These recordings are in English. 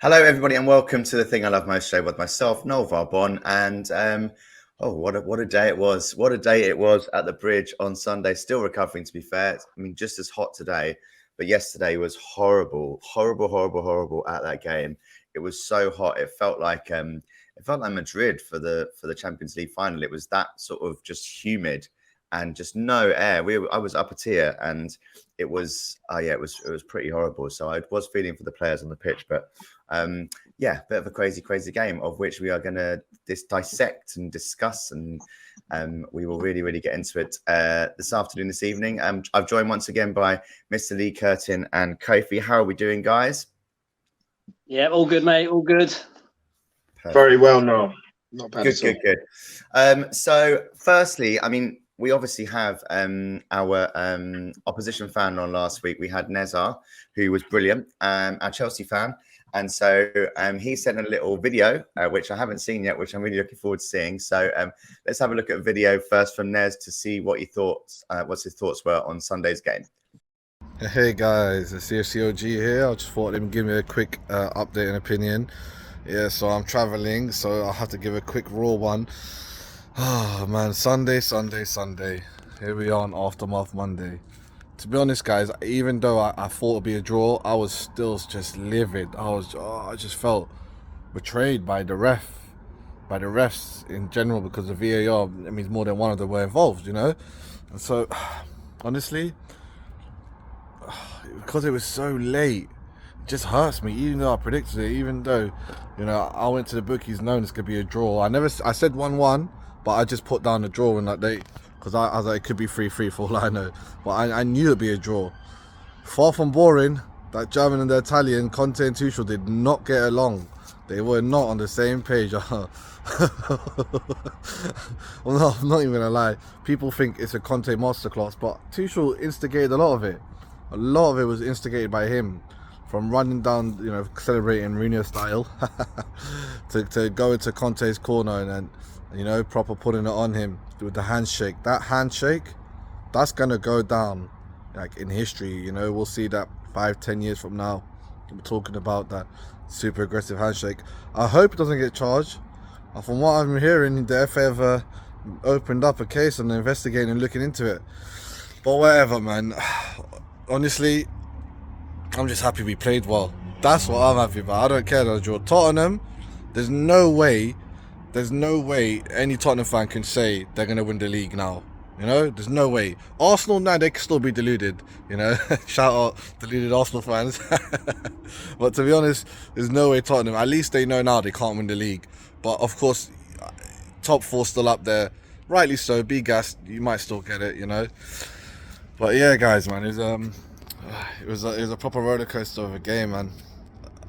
Hello, everybody, and welcome to the Thing I Love Most show with myself, Noel Varbon. And what a day it was! What a day it was at the bridge on Sunday. Still recovering, to be fair. I mean, just as hot today, but yesterday was horrible, horrible, horrible, horrible at that game. It was so hot. It felt like Madrid for the Champions League final. It was that sort of just humid and just no air. I was up a tier, and it was it was pretty horrible. So I was feeling for the players on the pitch, but. Bit of a crazy game of which we are going to dissect and discuss, and we will really get into it this afternoon, this evening. I've joined once again by Mr. Lee Curtin and Kofi. How are we doing, guys? Yeah, all good, mate. All good. Perfect. Very well, no, not bad. Good. So, firstly, I mean, we obviously have our opposition fan on last week. We had Nezar, who was brilliant, our Chelsea fan. And so he sent a little video, which I haven't seen yet, which I'm really looking forward to seeing. So let's have a look at a video first from Nez to see what his thoughts were on Sunday's game. Hey guys, it's CFCOG here. I just thought let me give me a quick update and opinion. Yeah, so I'm traveling, so I'll have to give a quick raw one. Oh man, Sunday. Here we are on Aftermath Monday. To be honest, guys, even though I thought it'd be a draw, I was still just livid. I just felt betrayed by the refs in general, because the VAR, it means more than one of them were involved, you know? And so, honestly, because it was so late, it just hurts me, even though I predicted it, even though, you know, I went to the bookies knowing it's going to be a draw. I said 1-1, but I just put down the draw in that day. Because I was like, it could be 3-3 for all I know. But I knew it'd be a draw. Far from boring, that German and the Italian, Conte and Tuchel, did not get along. They were not on the same page. Well, no, I'm not even going to lie. People think it's a Conte masterclass, but Tuchel instigated a lot of it. A lot of it was instigated by him. From running down, you know, celebrating Mourinho style, to go into Conte's corner and you know, proper putting it on him with the handshake. That handshake, that's going to go down like in history. You know, we'll see that 5-10 years from now. We're talking about that super aggressive handshake. I hope it doesn't get charged. From what I'm hearing, the FA have opened up a case and investigating and looking into it. But whatever, man. Honestly, I'm just happy we played well. That's what I'm happy about. I don't care that I draw. Tottenham, there's no way any Tottenham fan can say they're going to win the league now. You know, there's no way. Arsenal, now they can still be deluded. You know, shout out deluded Arsenal fans. But to be honest, there's no way Tottenham, at least they know now they can't win the league. But of course, top four still up there. Rightly so, be gassed. You might still get it, you know. But yeah, guys, man, it was a proper roller coaster of a game, man.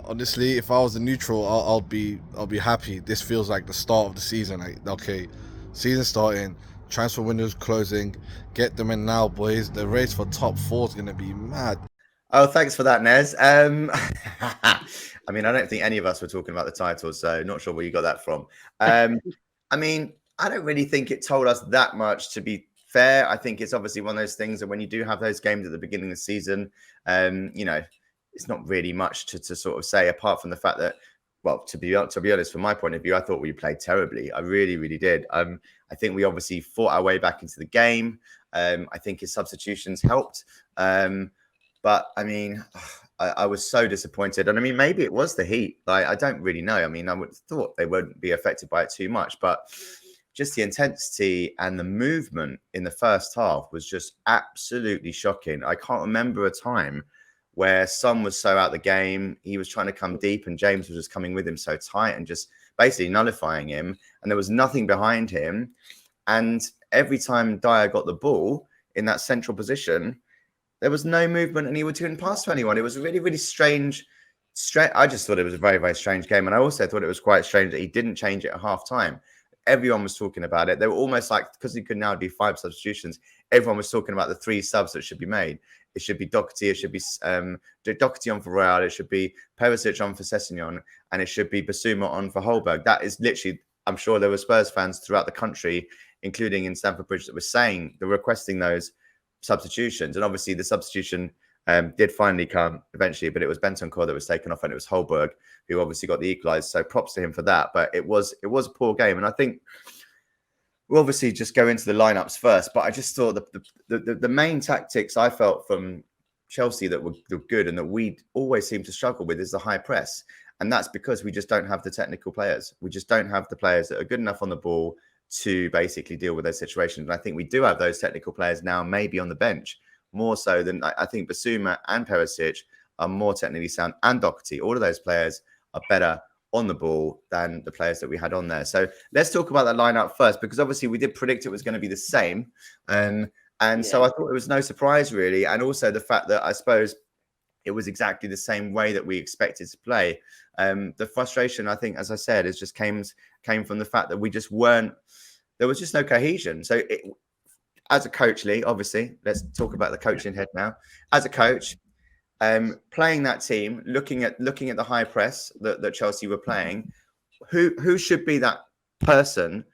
Honestly, if I was a neutral, I'll be happy. This feels like the start of the season. Like, okay, season starting, transfer windows closing. Get them in now, boys. The race for top four is gonna be mad. Oh, thanks for that, Nez. I mean, I don't think any of us were talking about the title, so not sure where you got that from. I mean, I don't really think it told us that much, to be fair. I think it's obviously one of those things that when you do have those games at the beginning of the season, you know, it's not really much to sort of say, apart from the fact that, well, to be honest, from my point of view, I thought we played terribly. I really did. I think we obviously fought our way back into the game. I think his substitutions helped. But I mean, I was so disappointed. And I mean, maybe it was the heat. Like, I don't really know. I mean, I would have thought they wouldn't be affected by it too much, but just the intensity and the movement in the first half was just absolutely shocking. I can't remember a time where Son was so out the game. He was trying to come deep and James was just coming with him so tight and just basically nullifying him. And there was nothing behind him. And every time Dyer got the ball in that central position, there was no movement and he couldn't pass to anyone. It was really strange. I just thought it was a very strange game. And I also thought it was quite strange that he didn't change it at half time. Everyone was talking about it. They were almost like, because he could now do 5 substitutions, everyone was talking about the 3 subs that should be made. It should be Doherty, it should be Doherty on for Real, it should be Perisic on for Sessegnon, and it should be Basuma on for Holberg. That is literally, I'm sure there were Spurs fans throughout the country, including in Stamford Bridge, that were requesting those substitutions. And obviously the substitution did finally come eventually, but it was Bentancur that was taken off, and it was Holberg who obviously got the equaliser. So props to him for that. But it was a poor game, and I think we'll obviously just go into the lineups first. But I just thought the main tactics I felt from Chelsea that were good and that we always seem to struggle with is the high press. And that's because we just don't have the technical players. We just don't have the players that are good enough on the ball to basically deal with those situations. And I think we do have those technical players now, maybe on the bench, more so than I think Basuma and Perisic are more technically sound, and Doherty. All of those players are better on the ball than the players that we had on there. So let's talk about that lineup first, because obviously we did predict it was going to be the same. So I thought it was no surprise, really. And also the fact that I suppose it was exactly the same way that we expected to play. The frustration, I think, as I said, is just came from the fact that we just weren't, there was just no cohesion. So as a coach, Lee, obviously, let's talk about the coaching head now. As a coach, playing that team, looking at the high press that Chelsea were playing, who should be that person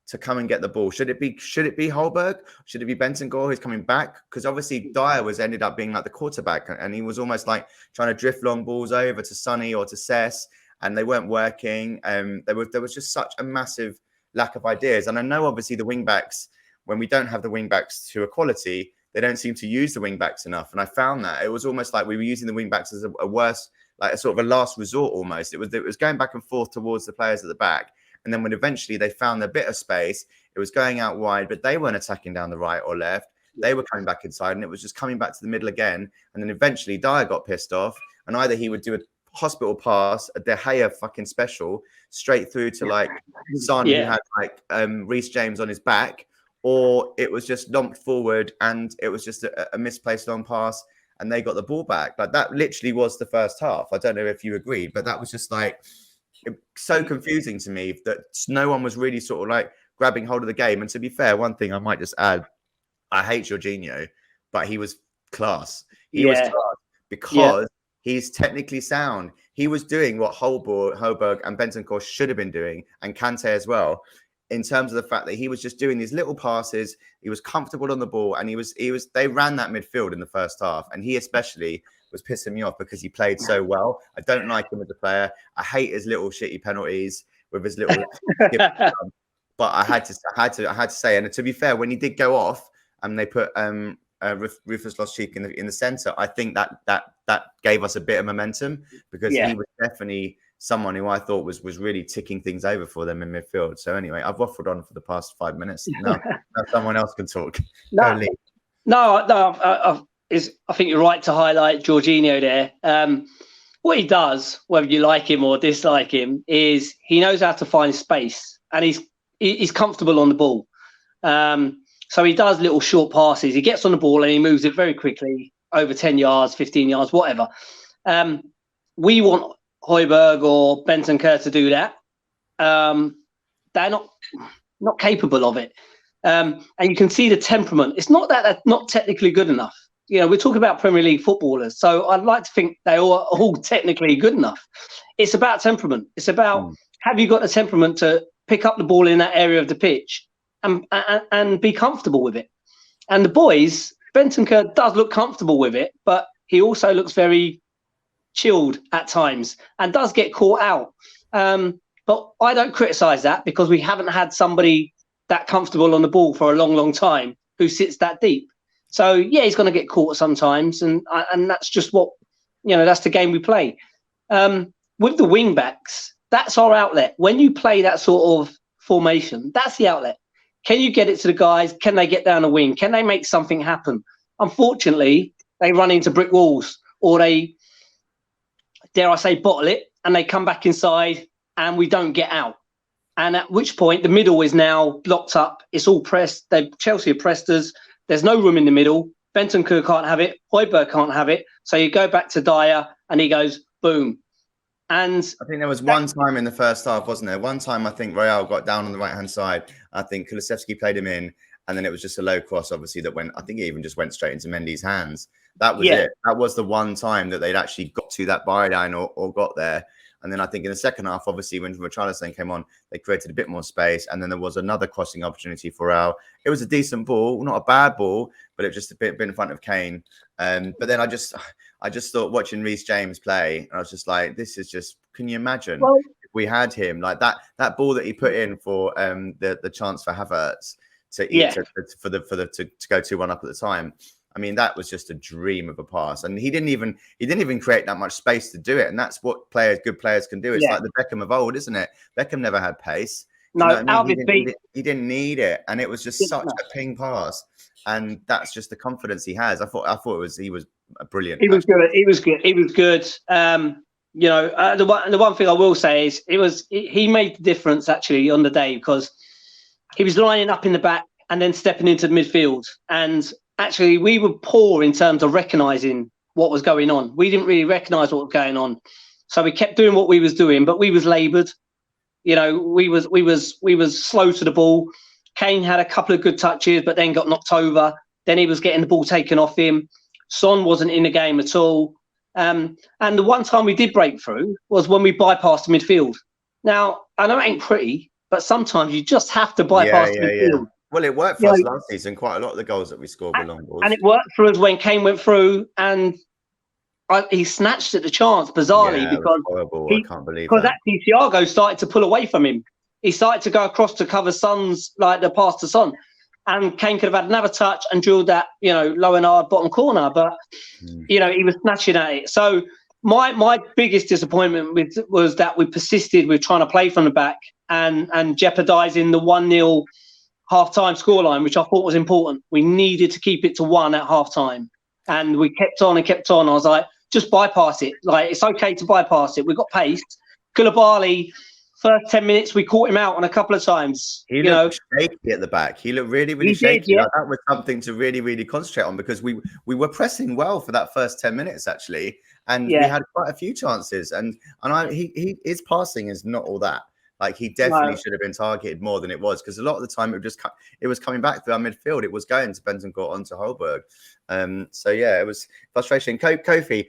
to come and get the ball? Should it be Holberg? Should it be Bentancur who's coming back? Because obviously Dyer ended up being like the quarterback, and he was almost like trying to drift long balls over to Sonny or to Cess, and they weren't working. There was just such a massive lack of ideas. And I know obviously the wing backs, when we don't have the wing backs to a quality, they don't seem to use the wing backs enough. And I found that it was almost like we were using the wing backs as a worse, like a sort of a last resort almost. It was going back and forth towards the players at the back. And then when eventually they found a bit of space, it was going out wide, but they weren't attacking down the right or left. They were coming back inside, and it was just coming back to the middle again. And then eventually Dyer got pissed off, and either he would do a hospital pass, a De Gea fucking special, straight through to like Son, who had like Reece James on his back, or it was just lumped forward and it was just a misplaced long pass, and they got the ball back. Like that literally was the first half. I don't know if you agreed, but that was just like so confusing to me that no one was really sort of like grabbing hold of the game. And to be fair, one thing I might just add, I hate Jorginho, but he was class. He was class because he's technically sound. He was doing what Holberg and Bentancur should have been doing, and Kante as well, in terms of the fact that he was just doing these little passes. He was comfortable on the ball, and they ran that midfield in the first half, and he especially was pissing me off because he played so well. I don't like him as a player. I hate his little shitty penalties with his little but I had to say, and to be fair, when he did go off and they put Rufus Loftus-Cheek in the centre, I think that gave us a bit of momentum, because he was definitely someone who I thought was really ticking things over for them in midfield. So anyway, I've waffled on for the past 5 minutes. Now someone else can talk. I think you're right to highlight Jorginho there. What he does, whether you like him or dislike him, is he knows how to find space, and he's comfortable on the ball. So he does little short passes. He gets on the ball and he moves it very quickly, over 10 yards, 15 yards, whatever. We want Højbjerg or Bentancur to do that. They're not capable of it. And you can see the temperament. It's not that they're not technically good enough. You know, we're talking about Premier League footballers, so I'd like to think they are all technically good enough. It's about temperament. It's about, have you got the temperament to pick up the ball in that area of the pitch and be comfortable with it? And the boys, Bentancur does look comfortable with it, but he also looks very chilled at times and does get caught out. But I don't criticise that, because we haven't had somebody that comfortable on the ball for a long, long time who sits that deep. So yeah, he's going to get caught sometimes, and that's just what, that's the game we play. With the wing backs, that's our outlet. When you play that sort of formation, that's the outlet. Can you get it to the guys? Can they get down the wing? Can they make something happen? Unfortunately, they run into brick walls, or they, dare I say, bottle it, and they come back inside and we don't get out. And at which point the middle is now blocked up. It's all pressed. Chelsea have pressed us. There's no room in the middle. Bentancur can't have it. Højbjerg can't have it. So you go back to Dyer and he goes, boom. And I think there was one time in the first half, wasn't there? One time I think Royal got down on the right-hand side. I think Kulusevski played him in, and then it was just a low cross, obviously, that went, I think it even just went straight into Mendy's hands. That was it. That was the one time that they'd actually got to that byline or got there. And then I think in the second half, obviously, when Richarlison came on, they created a bit more space. And then there was another crossing opportunity for Al. It was a decent ball, not a bad ball, but it just a bit in front of Kane. But then I just thought watching Reece James play, I was just like, this is just, can you imagine if we had him like that ball that he put in for the chance for Havertz to go 2-1 up at the time. I mean, that was just a dream of a pass, and he didn't even create that much space to do it. And that's what good players can do. It's like the Beckham of old, isn't it? Beckham never had pace. No, you know what I mean? He didn't need it, and it was just such a ping pass. And that's just the confidence he has. I thought he was brilliant. He was good. He was good. You know, the one thing I will say is he made the difference actually on the day, because he was lining up in the back and then stepping into the midfield. And actually, we were poor in terms of recognising what was going on. We didn't really recognise what was going on, so we kept doing what we was doing, but we was laboured. You know, we was slow to the ball. Kane had a couple of good touches, but then got knocked over. Then he was getting the ball taken off him. Son wasn't in the game at all. And the one time we did break through was when we bypassed the midfield. Now, I know it ain't pretty, but sometimes you just have to bypass the midfield. Yeah. Well, it worked for us last season. Quite a lot of the goals that we scored were long balls. And it worked for us when Kane went through, and he snatched at the chance, bizarrely, because I can't believe that. Actually, Thiago started to pull away from him. He started to go across to cover Son's, like the pass to Son. And Kane could have had another touch and drilled that, you know, low and hard bottom corner. But, you know, he was snatching at it. So my biggest disappointment was that we persisted with trying to play from the back and jeopardising the 1-0 half-time scoreline, which I thought was important. We needed to keep it to 1 at half-time. And we kept on and kept on. I was like, just bypass it. Like, it's okay to bypass it. We've got pace. Koulibaly, first 10 minutes, we caught him out on a couple of times. He looked shaky at the back. He looked really shaky. Like, that was something to really concentrate on, because we were pressing well for that first 10 minutes, actually. And we had quite a few chances. And his passing is not all that. Like, he definitely should have been targeted more than it was, because a lot of the time it was coming back through our midfield. It was going to Bentancur onto Holberg. So yeah, it was frustration. Kofi,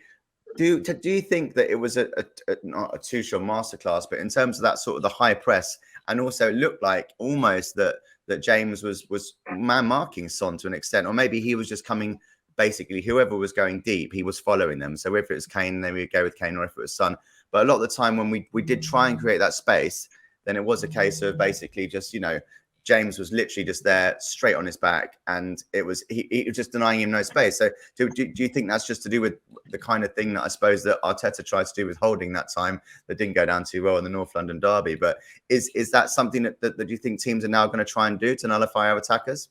do you think that it was not a Tuchel masterclass, but in terms of that sort of the high press, and also it looked like almost that James was man marking Son to an extent, or maybe he was just coming, basically whoever was going deep, he was following them. So if it was Kane, then we'd go with Kane, or if it was Son. But a lot of the time when we did try and create that space, then it was a case of basically just, you know, James was literally just there straight on his back, and he was just denying him no space. So do you think that's just to do with the kind of thing that I suppose that Arteta tried to do with Holding that time that didn't go down too well in the North London derby? But is that something that you think teams are now going to try and do to nullify our attackers?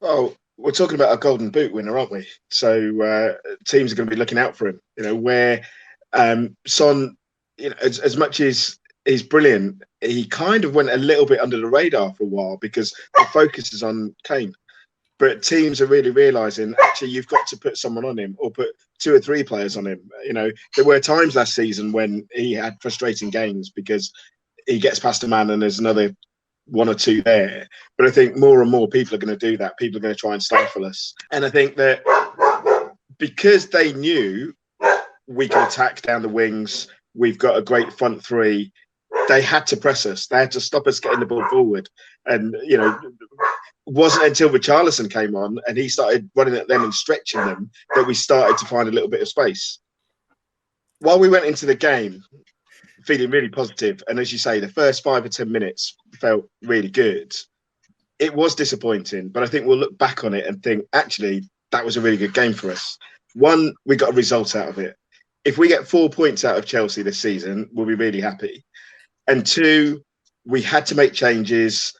Well, we're talking about a Golden Boot winner, aren't we? So teams are going to be looking out for him. You know, where Son, you know, as much as he's brilliant, he kind of went a little bit under the radar for a while because the focus is on Kane. But teams are really realising, actually, you've got to put someone on him, or put 2 or 3 players on him. You know, there were times last season when he had frustrating games because he gets past a man and there's another 1 or 2 there. But I think more and more people are going to do that. People are going to try and stifle us. And I think that because they knew we can attack down the wings, we've got a great front 3, they had to press us. They had to stop us getting the ball forward. And, you know, it wasn't until Richarlison came on and he started running at them and stretching them that we started to find a little bit of space. While we went into the game feeling really positive, and as you say, the first 5 or 10 minutes felt really good, it was disappointing. But I think we'll look back on it and think, actually, that was a really good game for us. 1, we got a result out of it. If we get 4 points out of Chelsea this season, we'll be really happy. And 2, we had to make changes.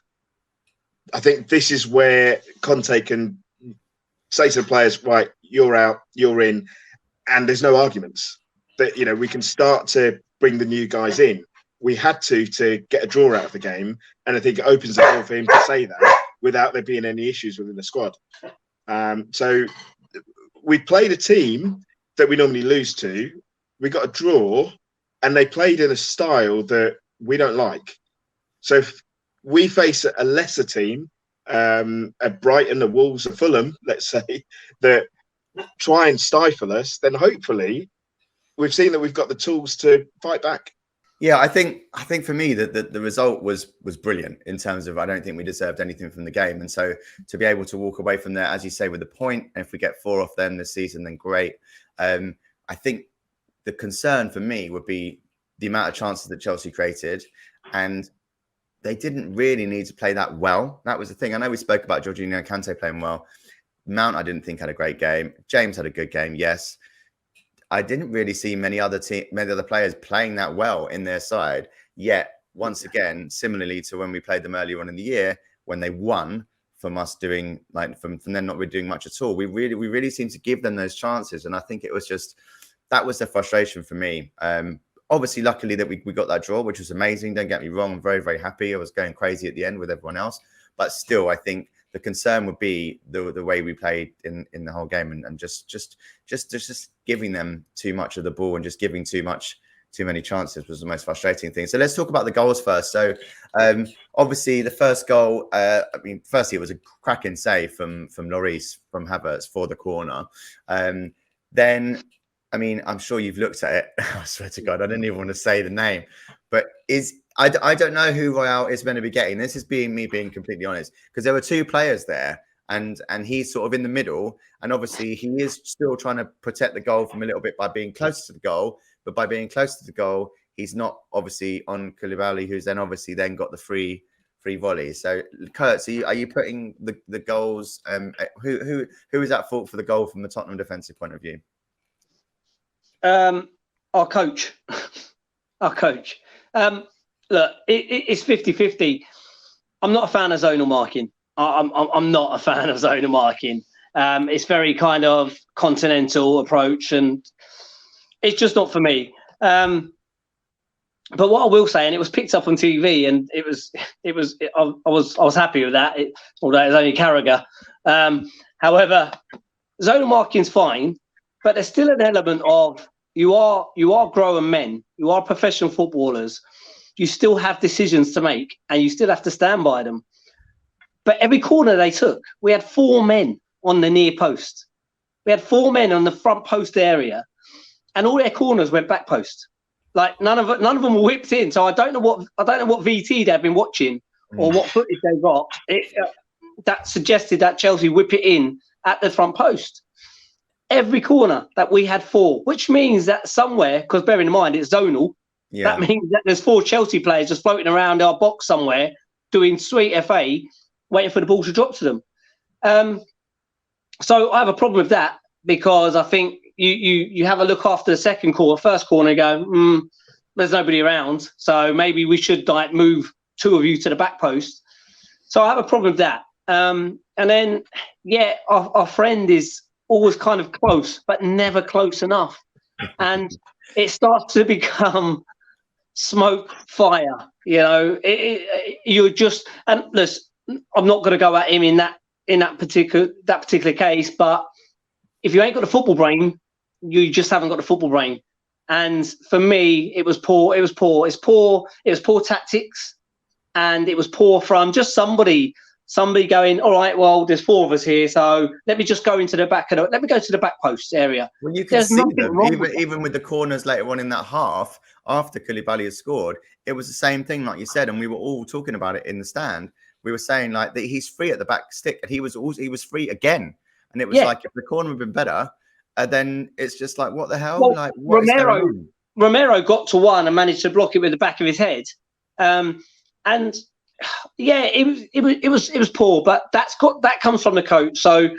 I think this is where Conte can say to the players, right, you're out, you're in, and there's no arguments. That, you know, we can start to bring the new guys in. We had to get a draw out of the game, and I think it opens the door for him to say that without there being any issues within the squad. So we played a team that we normally lose to. We got a draw, and they played in a style that we don't like. So if we face a lesser team, at Brighton, the Wolves, or Fulham, let's say, that try and stifle us, then hopefully we've seen that we've got the tools to fight back. Yeah, I think for me that the result was brilliant in terms of I don't think we deserved anything from the game, and so to be able to walk away from there, as you say, with a point, and if we get 4 off them this season, then great. I think the concern for me would be the amount of chances that Chelsea created, and they didn't really need to play that well. That was the thing. I know we spoke about Jorginho and Kante playing well. Mount, I didn't think had a great game. James had a good game, yes. I didn't really see many other players playing that well in their side. Yet, once again, similarly to when we played them earlier on in the year, when they won from us doing from them not really doing much at all, we really seemed to give them those chances. And I think it was just that was the frustration for me. Obviously, luckily that we got that draw, which was amazing. Don't get me wrong, I'm very, very happy. I was going crazy at the end with everyone else, but still, I think the concern would be the way we played in the whole game, and just giving them too much of the ball and just giving too many chances was the most frustrating thing. So let's talk about the goals first. So obviously the first goal, firstly it was a cracking save from Lloris from Havertz for the corner. Then, I'm sure you've looked at it. I swear to God, I didn't even want to say the name, but I don't know who Royale is going to be getting. This is me being completely honest, because there were 2 players there, and he's sort of in the middle, and obviously he is still trying to protect the goal from a little bit by being close to the goal, but by being close to the goal, he's not obviously on Koulibaly, who's then obviously got the free volleys. So Kurt, are you putting the goals? Who is at fault for the goal from the Tottenham defensive point of view? Our coach. Look, it's 50-50. I'm not a fan of zonal marking. I'm not a fan of zonal marking. It's very kind of continental approach, and it's just not for me. But what I will say, and it was picked up on TV, and I was happy with that. Although it was only Carragher. However, zonal marking's fine, but there's still an element of you are grown men, you are professional footballers. You still have decisions to make, and you still have to stand by them. But every corner they took, we had 4 men on the near post. We had 4 men on the front post area, and all their corners went back post. Like none of them were whipped in. So I don't know what VT they've been watching or what footage they got. That suggested that Chelsea whip it in at the front post. Every corner that we had 4, which means that somewhere, because bearing in mind it's zonal. Yeah. That means that there's 4 Chelsea players just floating around our box somewhere doing sweet FA, waiting for the ball to drop to them. So I have a problem with that, because I think you have a look after the first corner and go, there's nobody around. So maybe we should move 2 of you to the back post. So I have a problem with that. And then, our friend is always kind of close, but never close enough. And it starts to become smoke, fire, you're just, and listen, I'm not going to go at him in that particular case, but if you ain't got the football brain, you just haven't got the football brain. And for me, it was poor. It was poor tactics, and it was poor from just somebody going, all right, well, there's 4 of us here, so let me just go into the back let me go to the back post area. Well, you can see them even with the corners later on in that half after Koulibaly has scored. It was the same thing, like you said, and we were all talking about it in the stand. We were saying that he's free at the back stick, and he was free again. And it was like, if the corner had been better, then it's just like, what the hell? Well, like what Romero got to one and managed to block it with the back of his head. And it was poor, but that comes from the coach. So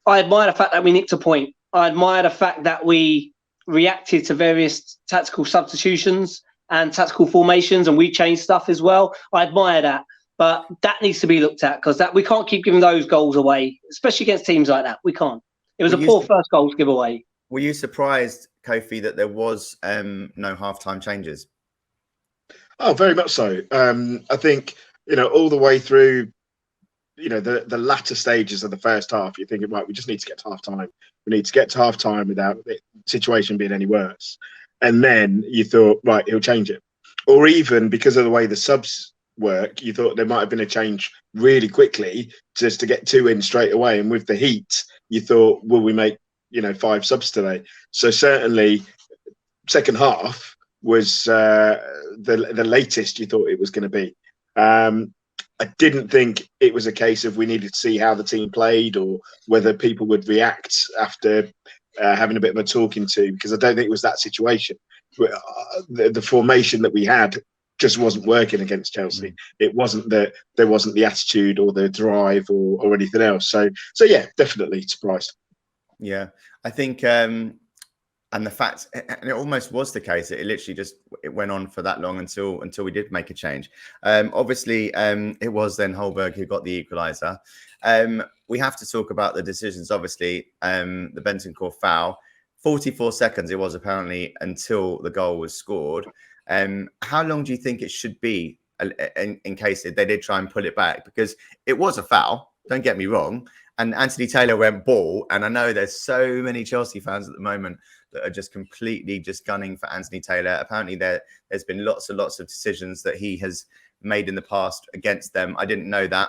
I admire the fact that we nicked a point. I admire the fact that we reacted to various tactical substitutions and tactical formations, and we changed stuff as well. I admire that, but that needs to be looked at, because that we can't keep giving those goals away, especially against teams like that. We can't. It was a poor first goal to give away. Were you surprised, Kofi, that there was no halftime changes? Oh, very much so. I think, all the way through, the latter stages of the first half, you're thinking, right, we just need to get to halftime. We need to get to halftime without the situation being any worse. And then you thought, right, he'll change it. Or even because of the way the subs work, you thought there might have been a change really quickly just to get 2 in straight away. And with the heat, you thought, will we make, 5 subs today? So certainly second half, was the latest you thought it was going to be. I didn't think it was a case of we needed to see how the team played or whether people would react after having a bit of a talking to, because I don't think it was that situation. The formation that we had just wasn't working against Chelsea. It wasn't that there wasn't the attitude or the drive or anything else. So yeah, definitely surprised. Yeah, I think, and the fact, and it almost was the case that it literally it went on for that long until we did make a change. Obviously, it was then Holberg who got the equaliser. We have to talk about the decisions. Obviously, the Bentancur foul, 44 seconds it was apparently until the goal was scored. How long do you think it should be in case they did try and pull it back? Because it was a foul, don't get me wrong. And Anthony Taylor went ball. And I know there's so many Chelsea fans at the moment that are just completely just gunning for Anthony Taylor. Apparently there's been lots and lots of decisions that he has made in the past against them. I didn't know that.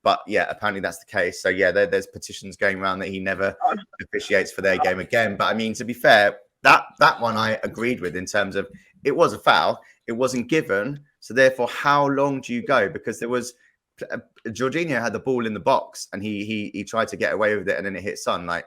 But yeah, apparently that's the case. So yeah, there's petitions going around that he never officiates for their game again. But I mean, to be fair, that one I agreed with in terms of it was a foul. It wasn't given. So therefore, how long do you go? Because there was Jorginho had the ball in the box and he tried to get away with it and then it hit Son. Like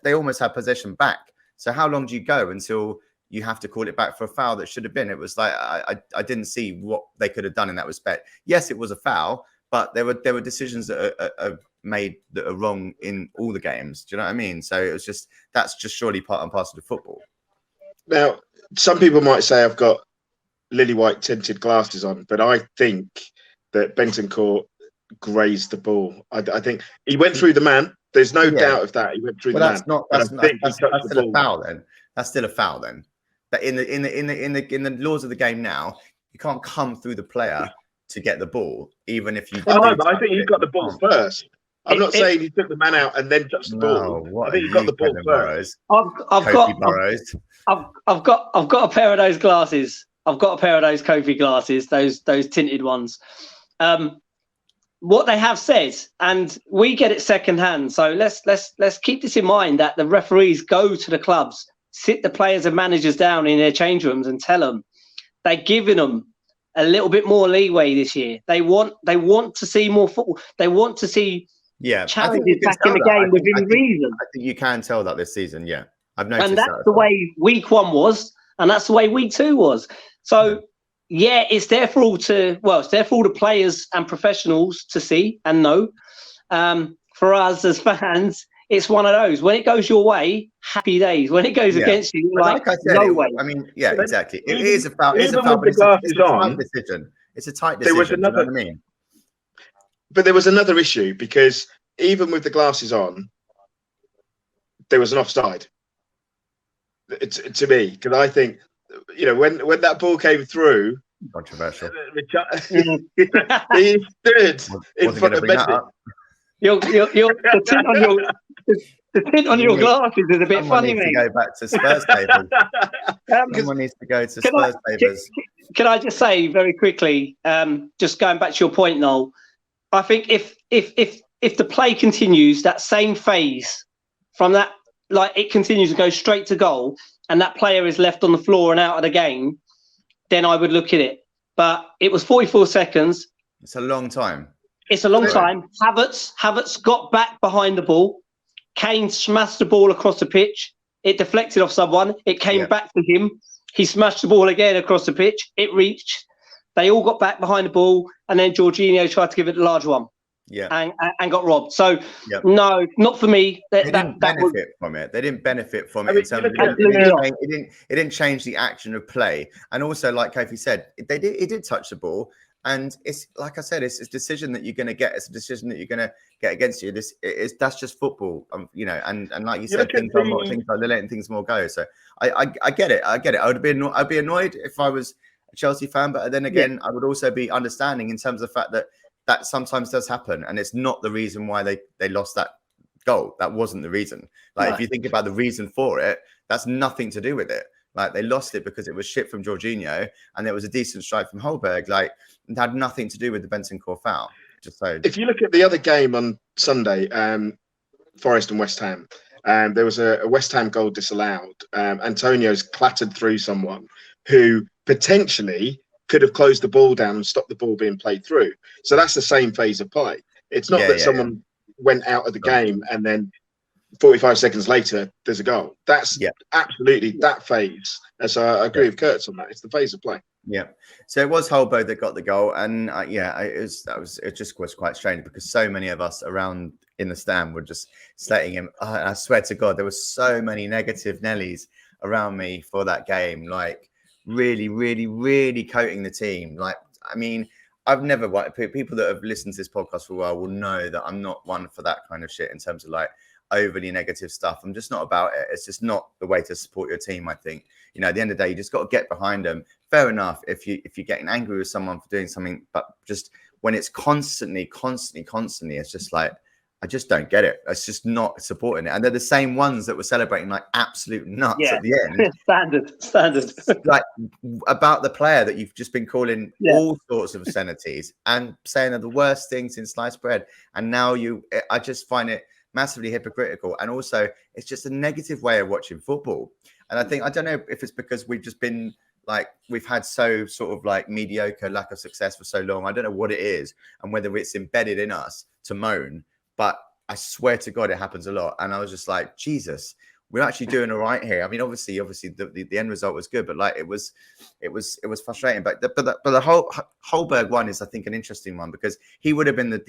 they almost had possession back. So how long do you go until you have to call it back for a foul that should have been? It was like I didn't see what they could have done in that respect. Yes, it was a foul, but there were decisions that are made that are wrong in all the games. Do you know what I mean? So it was that's just surely part and parcel of football. Now, some people might say I've got lily white tinted glasses on, but I think that Bentancur grazed the ball. I think he went through the man. There's no doubt of that. He went through the man. That's still a foul then. That's still a foul then. But in the laws of the game now, you can't come through the player to get the ball, even if you. Oh, no, but I think he got the ball first. I'm not saying he took the man out and then touched the ball. I think he got the ball first. I've got a pair of those glasses. I've got a pair of those Kofi glasses, those tinted ones. What they have said, and we get it secondhand. So let's keep this in mind that the referees go to the clubs, sit the players and managers down in their change rooms and tell them they're giving them a little bit more leeway this year. They want to see more football. They want to see challenges back in the game within reason. I think you can tell that this season. Yeah, I've noticed and that's the way week 1 was, and that's the way week 2 was. So. Yeah, it's there for all the players and professionals to see and know. For us as fans, it's one of those. When it goes your way, happy days. When it goes against you, like I said, no way. I mean, yeah, exactly. It is a foul. It's a foul, but it's a tight decision. It's a tight decision. There was another, you know what I mean? But there was another issue because even with the glasses on, there was an offside. To me, because I think. You know, when that ball came through, controversial. He stood in front of Messi. The tint on your glasses is a bit funny, mate. Go back to Spurs papers. Someone needs to go to Spurs papers. Can I just say very quickly, just going back to your point, Noel? I think if the play continues that same phase from that, like it continues to go straight to goal. And that player is left on the floor and out of the game, then I would look at it. But it was 44 seconds. It's a long time. It's a long time. Havertz got back behind the ball. Kane smashed the ball across the pitch. It deflected off someone. It came back to him. He smashed the ball again across the pitch. It reached. They all got back behind the ball. And then Jorginho tried to give it a large one. Yeah, and got robbed. So no, not for me. They didn't benefit from it. They didn't benefit from it. In terms of it didn't change the action of play. And also, like Kofi said, it did touch the ball. And it's like I said, it's a decision that you're going to get. It's a decision that you're going to get against you. That's just football, you know. And like you said, things are letting things more go. So I get it. I get it. I'd be annoyed if I was a Chelsea fan, but then again, I would also be understanding in terms of the fact that sometimes does happen, and it's not the reason why they lost that goal. That wasn't the reason. Like if you think about the reason for it, that's nothing to do with it. Like they lost it because it was shit from Jorginho, and there was a decent strike from Holberg. Like it had nothing to do with the Bentancur foul. Just so. If you look at the other game on Sunday, Forest and West Ham, there was a West Ham goal disallowed. Antonio's clattered through someone who potentially could have closed the ball down and stopped the ball being played through. So that's the same phase of play. It's not that someone went out of the game and then 45 seconds later there's a goal. That's absolutely that phase. So I agree with Kurtz on that. It's the phase of play. Yeah. So it was Holberg that got the goal, and it just was quite strange because so many of us around in the stand were just slating him. I swear to God, there were so many negative Nellies around me for that game, like really, really, really coating the team. Like, I mean, I've never, people that have listened to this podcast for a while will know that I'm not one for that kind of shit in terms of like overly negative stuff. I'm just not about it. It's just not the way to support your team, I think. You know, at the end of the day, you just got to get behind them. Fair enough if you're getting angry with someone for doing something, but just when it's constantly, it's just like, I just don't get it. It's just not supporting it. And they're the same ones that were celebrating like absolute nuts at the end. Standard. Like about the player that you've just been calling all sorts of obscenities and saying are the worst things in sliced bread. And now I just find it massively hypocritical. And also it's just a negative way of watching football. And I don't know if it's because we've just been like, we've had so sort of like mediocre lack of success for so long. I don't know what it is and whether it's embedded in us to moan. But I swear to God, it happens a lot. And I was just like, Jesus, we're actually doing all right here. I mean, obviously, the end result was good, but like it was frustrating. But the whole Holberg one is, I think, an interesting one because he would have been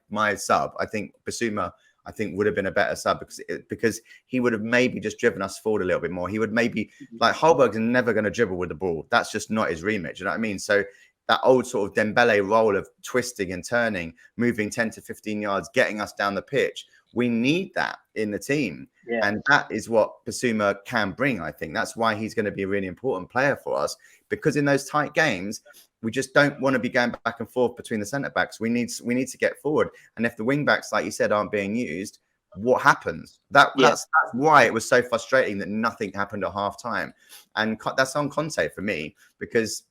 my sub. I think Basuma, would have been a better sub because he would have maybe just driven us forward a little bit more. He would maybe like Holberg's never going to dribble with the ball. That's just not his remit. You know what I mean? So that old sort of Dembele role of twisting and turning, moving 10 to 15 yards, getting us down the pitch. We need that in the team. Yeah. And that is what Basuma can bring, I think. That's why he's going to be a really important player for us, because in those tight games, we just don't want to be going back and forth between the centre-backs. We need to get forward. And if the wing-backs, like you said, aren't being used, what happens? That's why it was so frustrating that nothing happened at half-time. And that's on Conte for me, because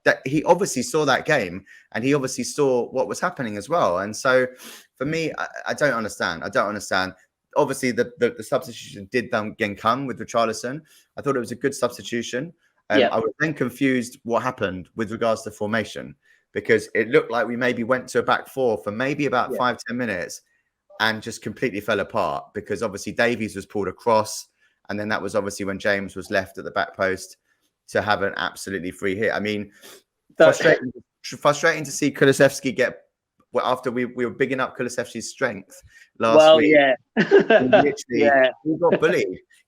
that he obviously saw that game and he obviously saw what was happening as well. And so for me, I don't understand. Obviously, the substitution did then come with Richarlison. I thought it was a good substitution. I was then confused what happened with regards to formation, because it looked like we maybe went to a back four for maybe about 5-10 minutes and just completely fell apart, because obviously Davies was pulled across. And then that was obviously when James was left at the back post to have an absolutely free hit. I mean, frustrating to see Kulusevski get, after we were bigging up Kulusevski's strength last week.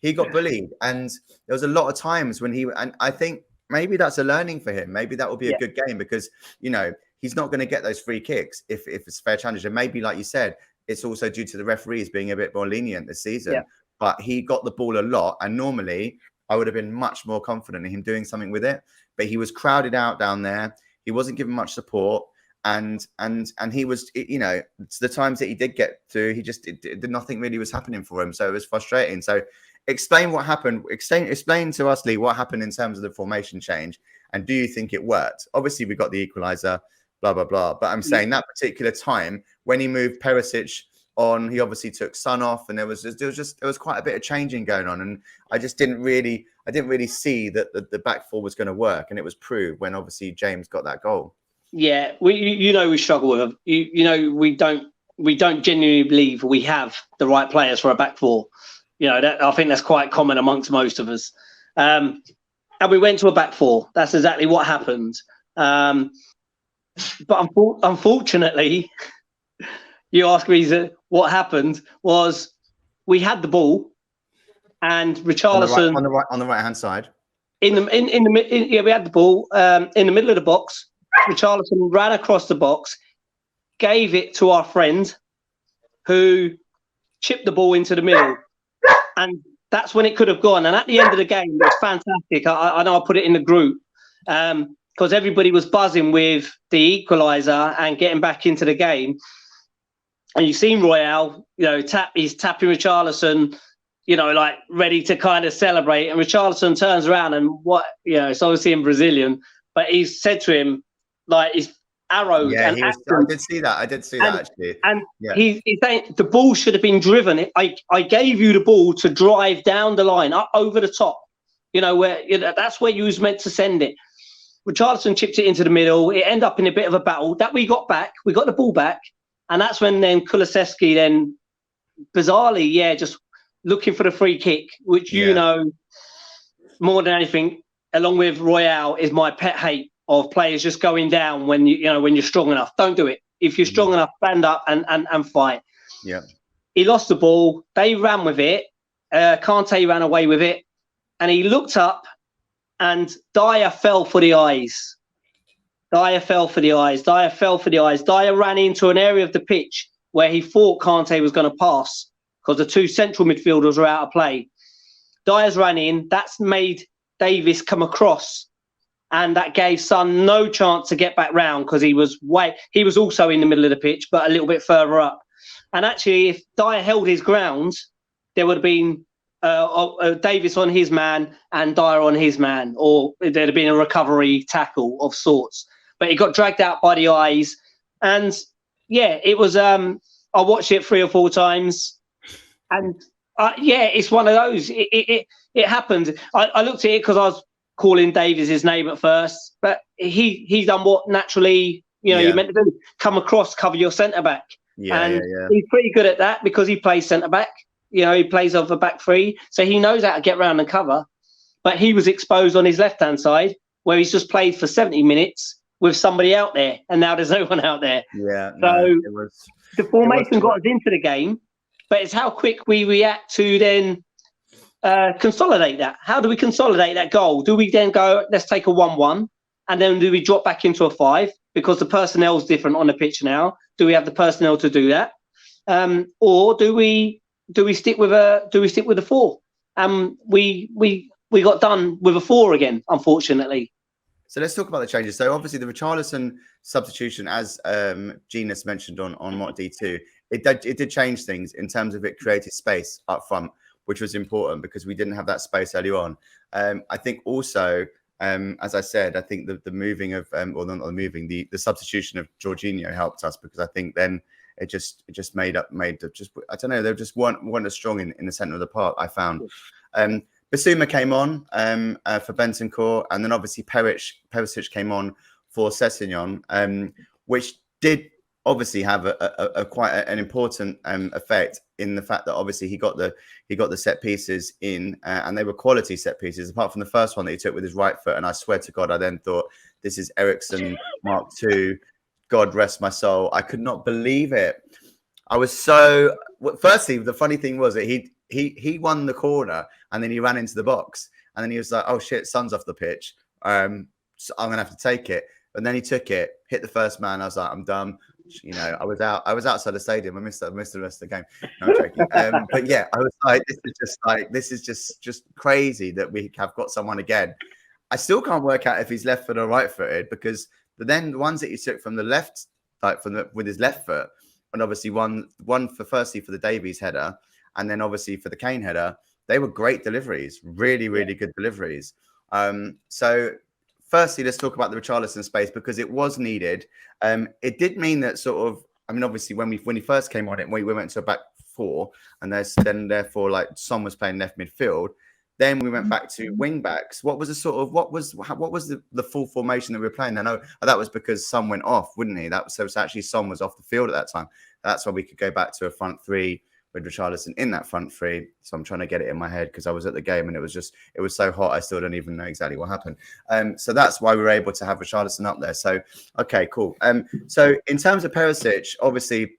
He got bullied. And there was a lot of times when and I think maybe that's a learning for him. Maybe that will be a good game, because, you know, he's not going to get those free kicks if it's a fair challenge. And maybe, like you said, it's also due to the referees being a bit more lenient this season. Yeah. But he got the ball a lot. And normally I would have been much more confident in him doing something with it. But he was crowded out down there. He wasn't given much support. And he was, you know, the times that he did get through, he just nothing really was happening for him. So it was frustrating. So explain what happened. Explain to us, Lee, what happened in terms of the formation change. And do you think it worked? Obviously, we got the equalizer, blah, blah, blah. But I'm saying that particular time when he moved Perisic on, he obviously took Son off, and there was quite a bit of changing going on. And I didn't really see that the back four was going to work. And it was proved when obviously James got that goal. Yeah, we struggle with them. We don't genuinely believe we have the right players for a back four. I think that's quite common amongst most of us. And we went to a back four. That's exactly what happened. But unfortunately, you ask me what happened was we had the ball, and Richarlison on the right hand side. We had the ball in the middle of the box. Richarlison ran across the box, gave it to our friend, who chipped the ball into the middle. And that's when it could have gone. And at the end of the game, it was fantastic. I know I put it in the group because everybody was buzzing with the equaliser and getting back into the game. And you've seen Royale, he's tapping Richarlison, like ready to kind of celebrate. And Richarlison turns around and it's obviously in Brazilian, but he said to him, like, he's arrowed. Yeah, I did see that actually. And he's saying the ball should have been driven. I gave you the ball to drive down the line, up over the top. that's where you was meant to send it. Richarlison chipped it into the middle. It ended up in a bit of a battle that we got back. We got the ball back, and that's when then Kulusevski then bizarrely, just looking for the free kick, which more than anything, along with Royale, is my pet hate of players just going down when you're strong enough. Don't do it. If you're strong enough, stand up and fight. Yeah. He lost the ball. They ran with it. Kante ran away with it, and he looked up. And Dyer fell for the eyes. Dyer ran into an area of the pitch where he thought Kante was going to pass because the two central midfielders were out of play. Dyer's ran in. That's made Davis come across. And that gave Son no chance to get back round because he was also in the middle of the pitch, but a little bit further up. And actually, if Dyer held his ground, there would have been Davis on his man and Dyer on his man, or there'd have been a recovery tackle of sorts. But he got dragged out by the eyes, and it was. I watched it 3 or 4 times, and it's one of those. It happened. I looked at it because I was calling Davis his name at first, but he done what naturally you're meant to do: come across, cover your centre back. He's pretty good at that because he plays centre back. He plays off a back three, so he knows how to get round and cover. But he was exposed on his left-hand side, where he's just played for 70 minutes with somebody out there, and now there's no one out there. The formation got us into the game, but it's how quick we react to then consolidate that. How do we consolidate that goal? Do we then go, let's take a 1-1, and then do we drop back into a 5 because the personnel's different on the pitch now? Do we have the personnel to do that, or do we stick with a 4? We got done with a 4 again, unfortunately. So let's talk about the changes. So obviously the Richarlison substitution, as Genus mentioned on Mod D2, it did change things in terms of it created space up front, which was important because we didn't have that space early on. I think also, as I said, I think the moving of the substitution of Jorginho helped us because I think then it just I don't know, they just weren't as strong in the centre of the park, I found. Basuma came on for Bentancur, and then obviously Perisic came on for Sessegnon, which did obviously have a quite an important effect in the fact that obviously he got the set pieces in, and they were quality set pieces, apart from the first one that he took with his right foot. And I swear to God, I then thought, this is Eriksen Mark II. God rest my soul. I could not believe it. I was so. Firstly, the funny thing was that he won the corner and then he ran into the box and then he was like, "Oh shit, Son's off the pitch. So I'm gonna have to take it." And then he took it, hit the first man. I was like, "I'm done." I was outside the stadium. I missed the rest of the game. No, I'm joking. But yeah, I was like, this is just crazy that we have got someone again. I still can't work out if he's left footed or right footed because then the ones that he took from the left, with his left foot, and obviously one for the Davies header, and then obviously for the Kane header, they were great deliveries, really good deliveries. So firstly, let's talk about the Richarlison space because it was needed. It did mean that obviously when he first came on it, we went to a back 4, and therefore like Son was playing left midfield. Then we went back to wing backs. What was the full formation that we were playing? I know that was because Son went off, wouldn't he? So actually Son was off the field at that time. That's why we could go back to a front 3 with Richarlison in that front 3. So I'm trying to get it in my head because I was at the game and it was so hot. I still don't even know exactly what happened. So that's why we were able to have Richarlison up there. So, okay, cool. So in terms of Perisic, obviously,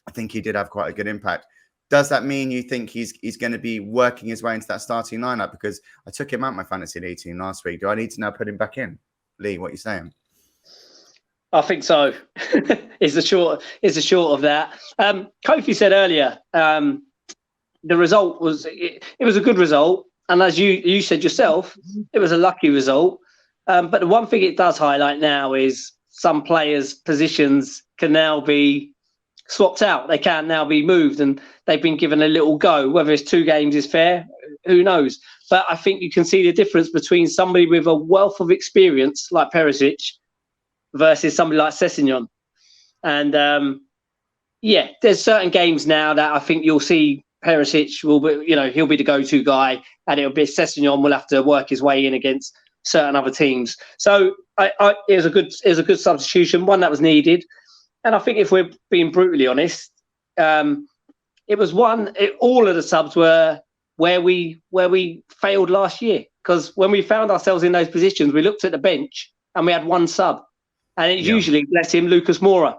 I think he did have quite a good impact. Does that mean you think he's going to be working his way into that starting lineup? Because I took him out my fantasy league team last week. Do I need to now put him back in? Lee, what are you saying? I think so. Is the short of that. Kofi said earlier, the result was it was a good result, and as you said yourself, it was a lucky result. But the one thing it does highlight now is some players' positions can now be swapped out. They can now be moved, and they've been given a little go. Whether it's 2 games is fair, who knows? But I think you can see the difference between somebody with a wealth of experience like Perisic versus somebody like Sessegnon. And there's certain games now that I think you'll see Perisic will be, he'll be the go-to guy, and it'll be Sessegnon will have to work his way in against certain other teams. So it was a good substitution, one that was needed. And I think if we're being brutally honest, it was all of the subs were where we failed last year. Because when we found ourselves in those positions, we looked at the bench and we had one sub. And it's usually, bless him, Lucas Moura.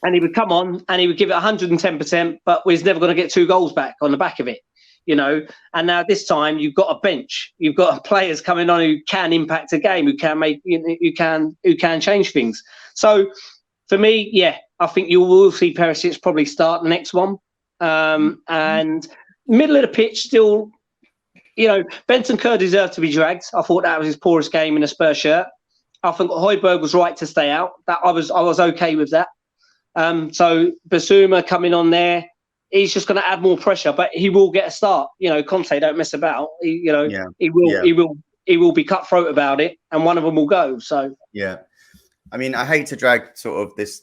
And he would come on and he would give it 110%, but we're never going to get 2 goals back on the back of it, And now this time you've got a bench, you've got players coming on who can impact a game, who can change things. So for me, I think you will see Perisic probably start the next one. And middle of the pitch still, Benton Kerr deserved to be dragged. I thought that was his poorest game in a Spurs shirt. I think Højbjerg was right to stay out. That I was okay with that. So Basuma coming on there, he's just going to add more pressure, but he will get a start. Conte don't mess about. He will be cutthroat about it, and one of them will go. So I mean, I hate to drag sort of this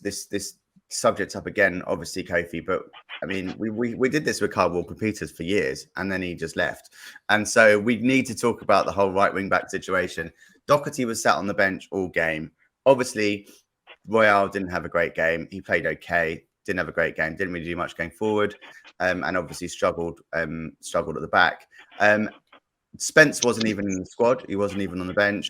subject up again, obviously, Kofi, but I mean, we did this with Kyle Walker-Peters for years, and then he just left. And so we need to talk about the whole right wing back situation. Doherty was sat on the bench all game. Obviously, Royale didn't have a great game. He played okay, didn't have a great game, didn't really do much going forward, and obviously struggled at the back. Spence wasn't even in the squad. He wasn't even on the bench.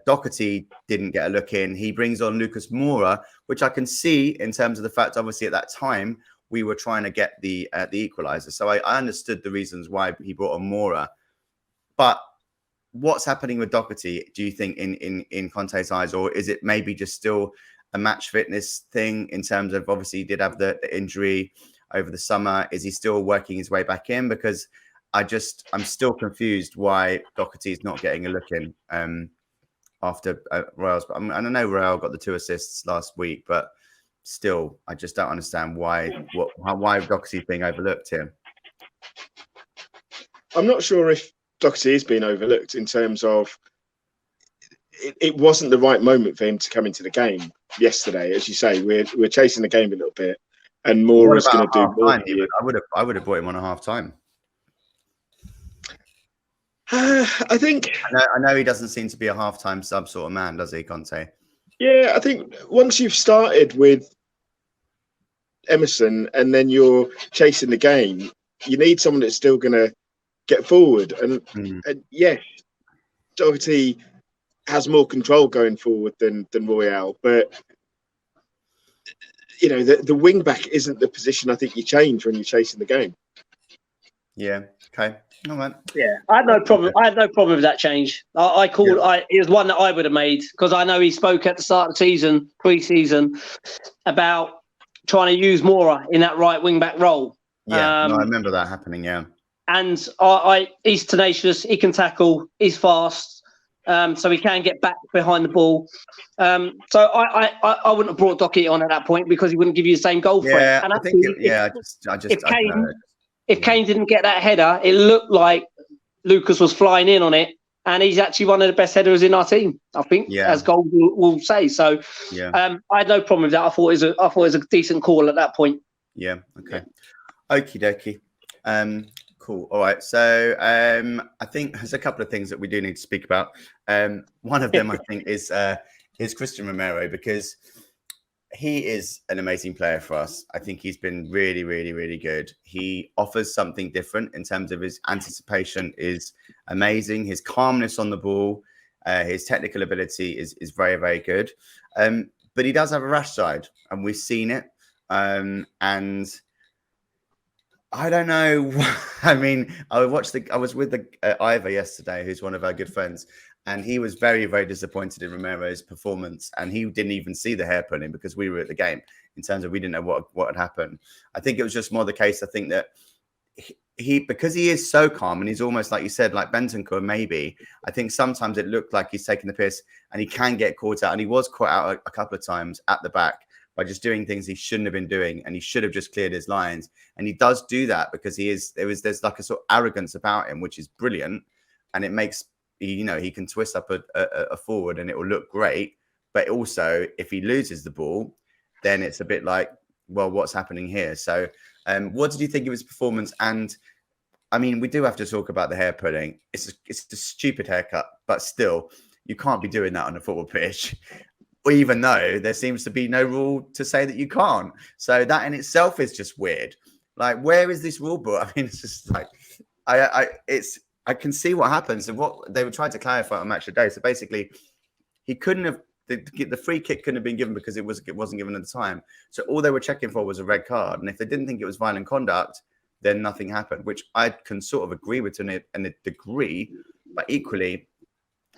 Doherty didn't get a look in. He brings on Lucas Moura, which I can see in terms of the fact, obviously, at that time, we were trying to get the equaliser. So I understood the reasons why he brought on Moura. But what's happening with Doherty, do you think, in Conte's eyes? Or is it maybe just still a match fitness thing in terms of, obviously, he did have the injury over the summer. Is he still working his way back in? Because I'm still confused why Doherty is not getting a look in after Royale's. I know Royale got the 2 assists last week, but still, I just don't understand why Doherty is being overlooked here. I'm not sure if Doherty is being overlooked in terms of it wasn't the right moment for him to come into the game yesterday. As you say, we're chasing the game a little bit, and Moura's going to do more. I would have brought him on a half time. I think. I know he doesn't seem to be a half-time sub sort of man, does he, Conte? Yeah, I think once you've started with Emerson and then you're chasing the game, you need someone that's still going to get forward. And yes, Doherty has more control going forward than Royale, but the wing back isn't the position I think you change when you're chasing the game. Yeah. Okay. All right. Yeah, I had no problem. I had no problem with that change. It was one that I would have made because I know he spoke at the start of the season, pre-season, about trying to use Moura in that right wing back role. Yeah, I remember that happening. Yeah, and he's tenacious. He can tackle. He's fast, so he can get back behind the ball. So I wouldn't have brought Doherty on at that point because he wouldn't give you the same goal threat. Yeah, And I think. If Kane didn't get that header, it looked like Lucas was flying in on it, and he's actually one of the best headers in our team, I think, as Gold will say. So, I had no problem with that. I thought it was a decent call at that point. Yeah. Okay. Okie dokie. Cool. All right. So, I think there's a couple of things that we do need to speak about. One of them, I think, is Christian Romero, because he is an amazing player for us. I think he's been really, really, really good. He offers something different in terms of his anticipation is amazing. His calmness on the ball, his technical ability is very, very good. But he does have a rash side, and we've seen it. And I don't know. I mean, I was with Ivor yesterday, who's one of our good friends. And he was very, very disappointed in Romero's performance. And he didn't even see the hair pulling because we were at the game in terms of we didn't know what had happened. I think it was just more the case. I think that because he is so calm and he's almost, like you said, like Bentancur, maybe. I think sometimes it looked like he's taking the piss and he can get caught out. And he was caught out a couple of times at the back by just doing things he shouldn't have been doing. And he should have just cleared his lines. And he does do that because there's like a sort of arrogance about him, which is brilliant. And it makes, he can twist up a forward and it will look great. But also, if he loses the ball, then it's a bit like, well, what's happening here? So, what did you think of his performance? And I mean, we do have to talk about the hair pulling. It's a stupid haircut, but still, you can't be doing that on a football pitch, even though there seems to be no rule to say that you can't. So that in itself is just weird. Like, where is this rule book? I mean, it's just like, I can see what happens, and what they were trying to clarify on Match of the Day. So basically, he couldn't have the free kick couldn't have been given because it wasn't given at the time. So all they were checking for was a red card, and if they didn't think it was violent conduct, then nothing happened, which I can sort of agree with to a degree, but equally,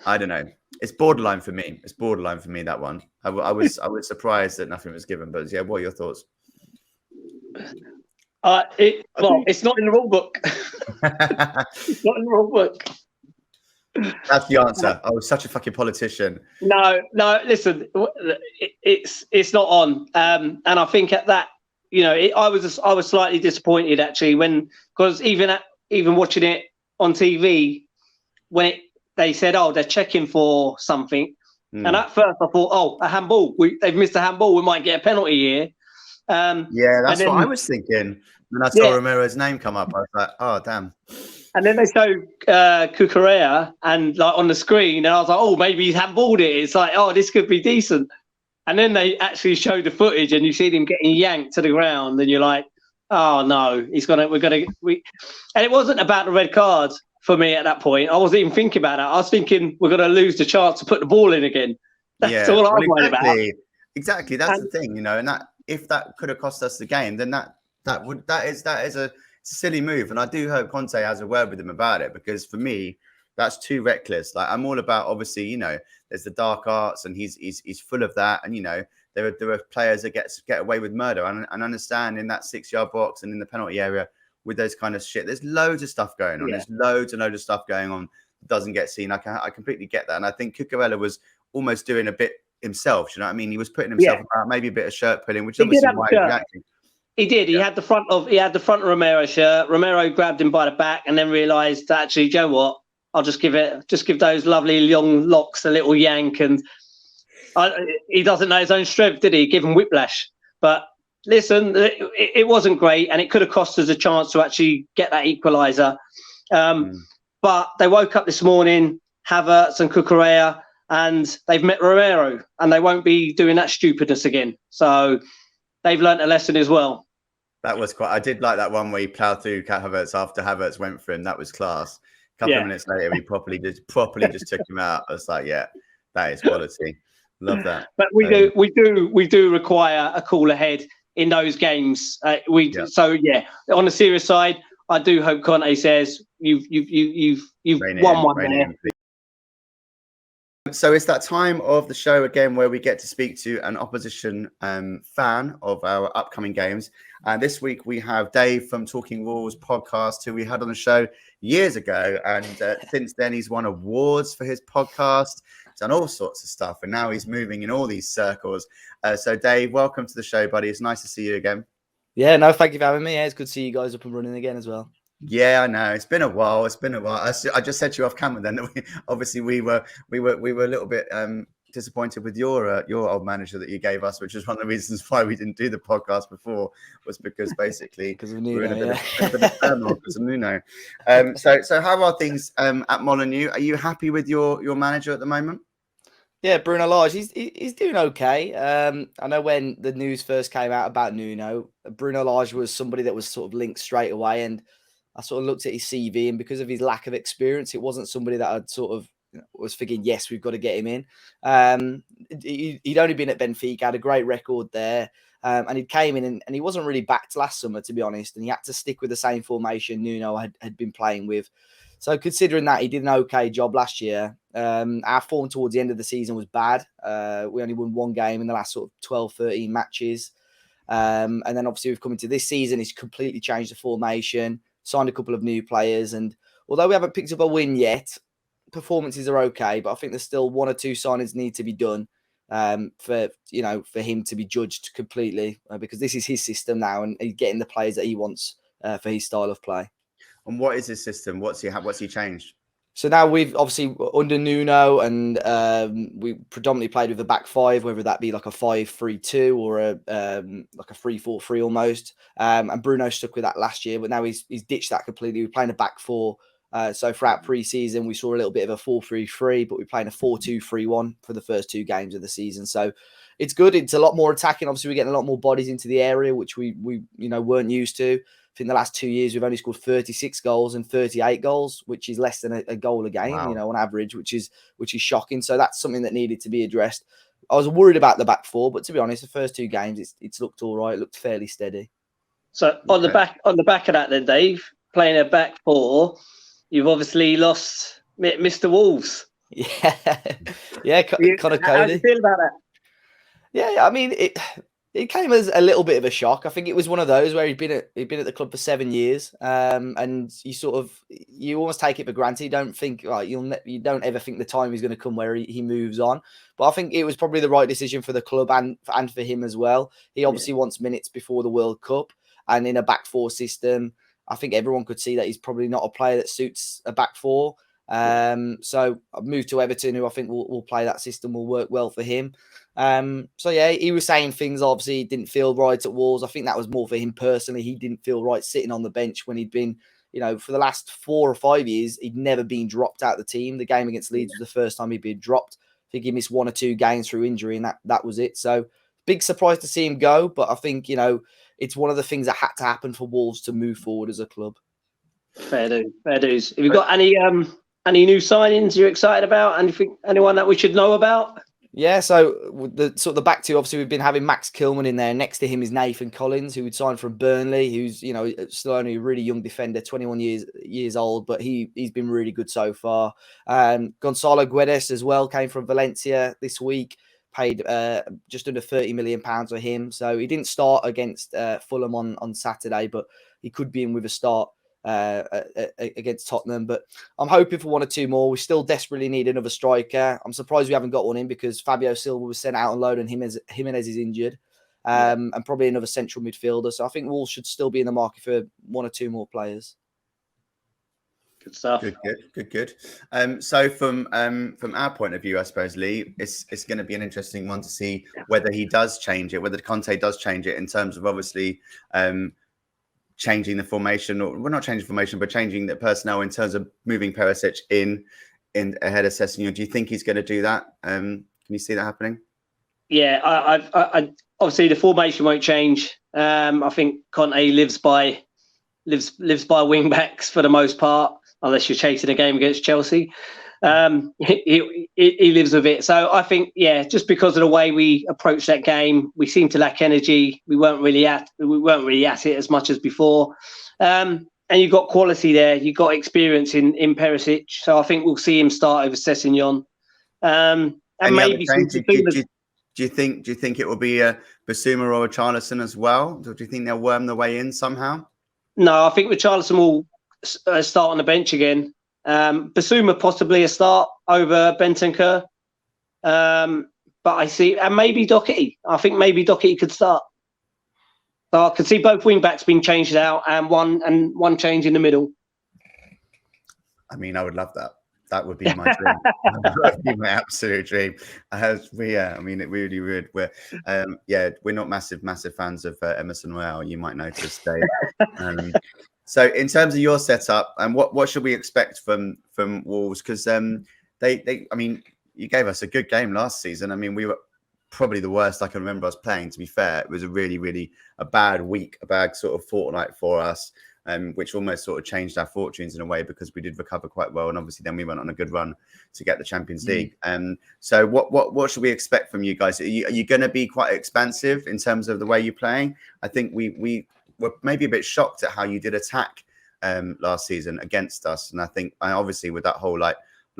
I don't know. It's borderline for me. It's borderline for me, that one. I was surprised that nothing was given, but yeah, what are your thoughts? It's not in the rule book. It's not in the rule book. That's the answer. I was such a fucking politician. No, listen, it's not on. And I think at that, I was slightly disappointed actually because even watching it on TV when they said, oh, they're checking for something, and at first I thought, oh, a handball. They've missed a handball. We might get a penalty here. Yeah, that's what I was thinking when I saw Romero's name come up. I was like, oh, damn. And then they show Cucurella and like on the screen, and I was like, oh, maybe he's handballed it. It's like, oh, this could be decent. And then they actually show the footage, and you see him getting yanked to the ground, and you're like, oh no, and it wasn't about the red card for me at that point. I wasn't even thinking about it. I was thinking we're gonna lose the chance to put the ball in again. That's all I was worried about. Exactly. That's the thing, and that if that could have cost us the game, then that is a silly move. And I do hope Conte has a word with him about it, because for me, that's too reckless. Like, I'm all about, obviously, there's the dark arts, and he's full of that. And there are players that get away with murder, and understand in that 6-yard box and in the penalty area with those kind of shit. There's loads of stuff going on. Yeah. There's loads of stuff going on that doesn't get seen. I completely get that, and I think Cucurella was almost doing a bit himself. You know what I mean? He was putting himself about maybe a bit of shirt pulling, which obviously why he's reacting. He did. He had the front of Romero's shirt. Romero grabbed him by the back and then realised that actually, Joe, what? I'll just give those lovely long locks a little yank, and he doesn't know his own strength, did he? Give him whiplash. But listen, it wasn't great, and it could have cost us a chance to actually get that equaliser. But they woke up this morning, Havertz and Cucurella, and they've met Romero, and they won't be doing that stupidness again. So they've learnt a lesson as well. That was I did like that one where he ploughed through Havertz after Havertz went for him. That was class. A couple of minutes later, he properly just took him out. I was like, yeah, that is quality. Love that. But we do require a cooler head in those games. So on the serious side, I do hope Conte says you've won one there. So it's that time of the show again where we get to speak to an opposition fan of our upcoming games. And this week we have Dave from Talking Rules podcast, who we had on the show years ago. And since then, he's won awards for his podcast, done all sorts of stuff. And now he's moving in all these circles. So Dave, welcome to the show, buddy. It's nice to see you again. Yeah, no, thank you for having me. Yeah, it's good to see you guys up and running again as well. Yeah, I know. It's been a while. I just said to you off camera then that we were a little bit disappointed with your old manager that you gave us, which is one of the reasons why we didn't do the podcast before, was because basically because of Nuno, because of Nuno. So how are things at Molineux? Are you happy with your manager at the moment? Yeah, Bruno Lage, he's doing okay. I know when the news first came out about Nuno, Bruno Lage was somebody that was sort of linked straight away, and I sort of looked at his CV, and because of his lack of experience, it wasn't somebody that I'd sort of was thinking, yes, we've got to get him in. He'd only been at Benfica, had a great record there, and he came in and he wasn't really backed last summer, to be honest, and he had to stick with the same formation Nuno had been playing with. So considering that, he did an okay job last year. Our form towards the end of the season was bad. We only won one game in the last sort of 12, 13 matches. And then obviously we've come into this season, he's completely changed the formation, signed a couple of new players. And although we haven't picked up a win yet, performances are okay. But I think there's still one or two signings need to be done for him to be judged completely, because this is his system now, and he's getting the players that he wants for his style of play. And what is his system? What's he changed? So now we've obviously under Nuno, and we predominantly played with a back five, whether that be like a 5-3-2 or a like a 3-4-3 almost. And Bruno stuck with that last year, but now he's ditched that completely. We're playing a back four. So throughout pre-season, we saw a little bit of a 4-3-3, but we're playing a 4-2-3-1 for the first 2 games of the season. So it's good. It's a lot more attacking. Obviously, we're getting a lot more bodies into the area, which we weren't used to. I think the last 2 years we've only scored 36 goals and 38 goals, which is less than a goal a game, Wow. on average, which is shocking. So that's something that needed to be addressed. I was worried about the back four, but to be honest, the first 2 games it's looked all right. It looked fairly steady. So on the back of that, then Dave, playing a back four, you've obviously lost Mr. Wolves. Yeah, yeah, Connor Cody. How do you feel about that? Yeah, I mean it came as a little bit of a shock. I think it was one of those where he'd been at the club for 7 years, and you almost take it for granted. You don't think you don't ever think the time is going to come where he moves on. But I think it was probably the right decision for the club and for him as well. He obviously wants minutes before the World Cup, and in a back four system, I think everyone could see that he's probably not a player that suits a back four. So I've moved to Everton, who I think will play that system, will work well for him. So yeah, he was saying things obviously didn't feel right at Wolves. I think that was more for him personally. He didn't feel right sitting on the bench when he'd been, for the last 4 or 5 years, he'd never been dropped out of the team. The game against Leeds was the first time he'd been dropped. I think he missed 1 or 2 games through injury, and that was it. So big surprise to see him go, but I think, it's one of the things that had to happen for Wolves to move forward as a club. Fair dues. Have you got any new signings you're excited about? Anyone that we should know about? Yeah, so the back two, obviously we've been having Max Kilman in there. Next to him is Nathan Collins, who would sign from Burnley, who's still only a really young defender, 21 years old, but he's been really good so far. Gonzalo Guedes as well came from Valencia this week. Paid just under £30 million for him, so he didn't start against Fulham on Saturday, but he could be in with a start against Tottenham. But I'm hoping for 1 or 2 more. We still desperately need another striker. I'm surprised we haven't got one in, because Fabio Silva was sent out on loan and Jimenez is injured, and probably another central midfielder. So I think Wolves should still be in the market for 1 or 2 more players. Good stuff. Good. So from our point of view, I suppose, Lee, it's going to be an interesting one to see whether he does change it, whether Conte does change it in terms of obviously changing the formation, or we're not changing formation, but changing the personnel in terms of moving Perisic in ahead of Sessegnon. Do you think he's going to do that? Can you see that happening? Yeah, I obviously the formation won't change. I think Conte lives by wing backs for the most part, unless you're chasing a game against Chelsea. He lives with it. So I think, just because of the way we approach that game, we seem to lack energy. We weren't really at it as much as before. And you've got quality there. You've got experience in Perisic. So I think we'll see him start over Sessegnon. And maybe do you think it will be a Basuma or a Charlison as well? Do you think they'll worm their way in somehow? No, I think Richarlison will start on the bench again. Basuma possibly a start over Bentancur. But I see, and maybe Doherty. I think maybe Doherty could start. So I could see both wing backs being changed out and one change in the middle. I mean, I would love that. That would be my dream. That would be my absolute dream. I mean, it really would. We're not massive fans of Emerson Royale. You might notice, Dave. So, in terms of your setup, and what should we expect from Wolves? Because they, I mean, you gave us a good game last season. I mean, we were probably the worst I can remember us playing. To be fair, it was a really a bad week, a bad sort of fortnight for us. Which almost sort of changed our fortunes in a way, because we did recover quite well, and obviously then we went on a good run to get the Champions League. So what should we expect from you guys? Are you going to be quite expansive in terms of the way you're playing? I think we were maybe a bit shocked at how you did attack last season against us, and I think obviously with that whole